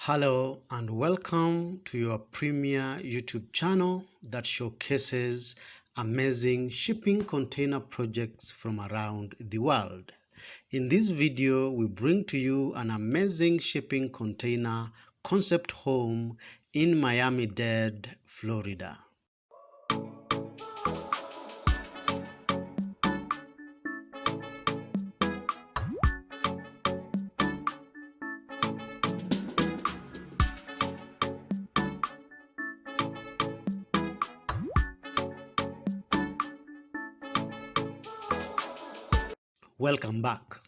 Hello and welcome to your premier YouTube channel that showcases amazing shipping container projects from around the world. In this video, we bring to you an amazing shipping container concept home in Miami Dade, Florida. Welcome back.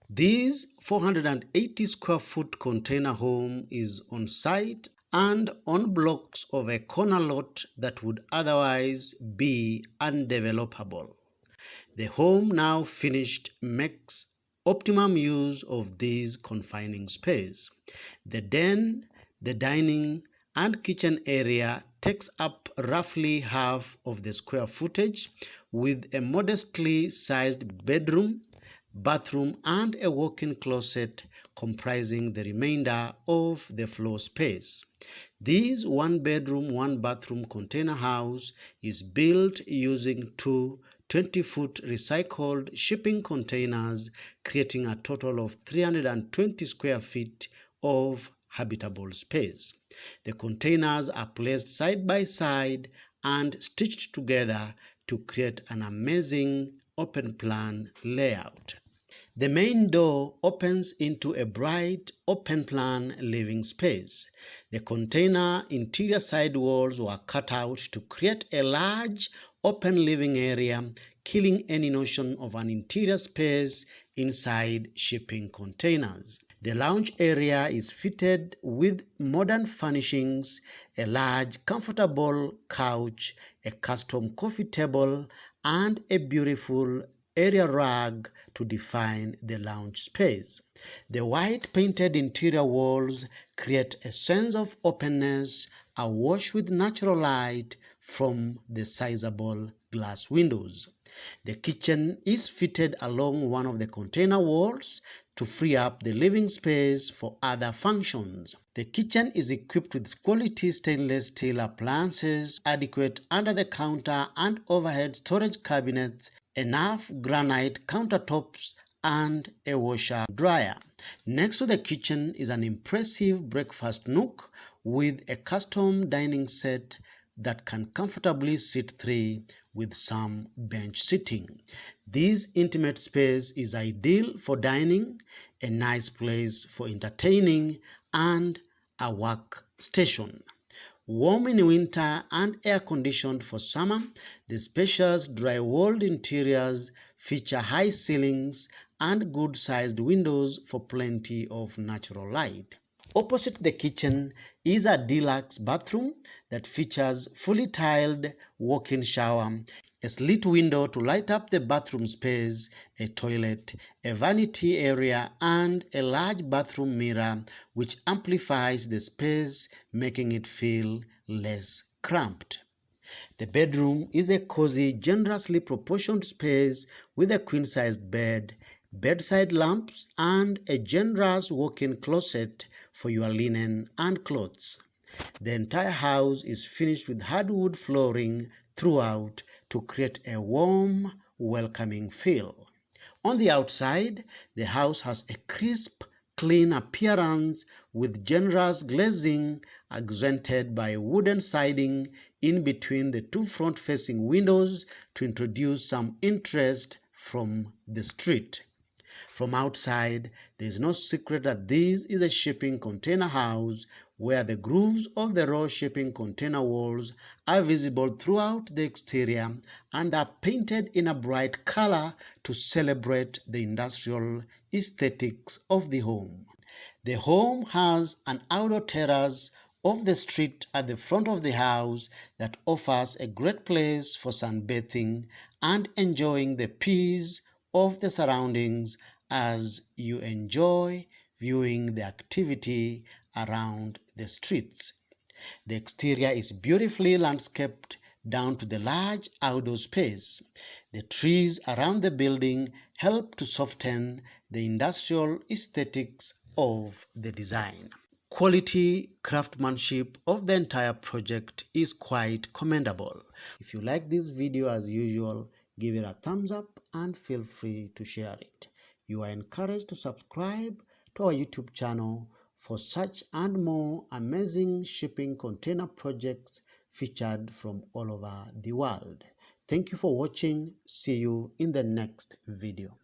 This 480 square foot container home is on site and on blocks of a corner lot that would otherwise be undevelopable. The home, now finished, makes optimum use of this confining space. The den, the dining, and kitchen area takes up roughly half of the square footage, with a modestly sized bedroom, bathroom, and a walk-in closet comprising the remainder of the floor space. This one-bedroom, one-bathroom container house is built using two 20-foot recycled shipping containers, creating a total of 320 square feet of habitable space. The containers are placed side by side and stitched together to create an amazing open plan layout. The main door opens into a bright, open-plan living space. The container interior side walls were cut out to create a large, open living area, killing any notion of an interior space inside shipping containers. The lounge area is fitted with modern furnishings, a large, comfortable couch, a custom coffee table, and a beautiful area rug to define the lounge space. The white painted interior walls create a sense of openness, awash with natural light from the sizable glass windows. The kitchen is fitted along one of the container walls to free up the living space for other functions. The kitchen is equipped with quality stainless steel appliances, adequate under-the-counter and overhead storage cabinets, enough granite countertops, and a washer dryer. Next to the kitchen is an impressive breakfast nook with a custom dining set that can comfortably sit three with some bench seating. This intimate space is ideal for dining, a nice place for entertaining, and a work station. Warm in winter and air-conditioned for summer, the spacious dry-walled interiors feature high ceilings and good-sized windows for plenty of natural light. Opposite the kitchen is a deluxe bathroom that features fully tiled walk-in shower, a slit window to light up the bathroom space, a toilet, a vanity area, and a large bathroom mirror which amplifies the space, making it feel less cramped. The bedroom is a cozy, generously proportioned space with a queen-sized bed, bedside lamps, and a generous walk-in closet for your linen and clothes. The entire house is finished with hardwood flooring throughout to create a warm, welcoming feel. On the outside, the house has a crisp, clean appearance with generous glazing accented by wooden siding in between the two front-facing windows to introduce some interest from the street. From outside, there is no secret that this is a shipping container house where the grooves of the raw shipping container walls are visible throughout the exterior and are painted in a bright color to celebrate the industrial aesthetics of the home. The home has an outdoor terrace off the street at the front of the house that offers a great place for sunbathing and enjoying the peace of the surroundings as you enjoy viewing the activity around the streets. The exterior is beautifully landscaped down to the large outdoor space. The trees around the building help to soften the industrial aesthetics of the design. quality craftsmanship of the entire project is quite commendable. If you like this video, as usual, give it a thumbs up and feel free to share it. You are encouraged to subscribe to our YouTube channel for such and more amazing shipping container projects featured from all over the world. Thank you for watching. See you in the next video.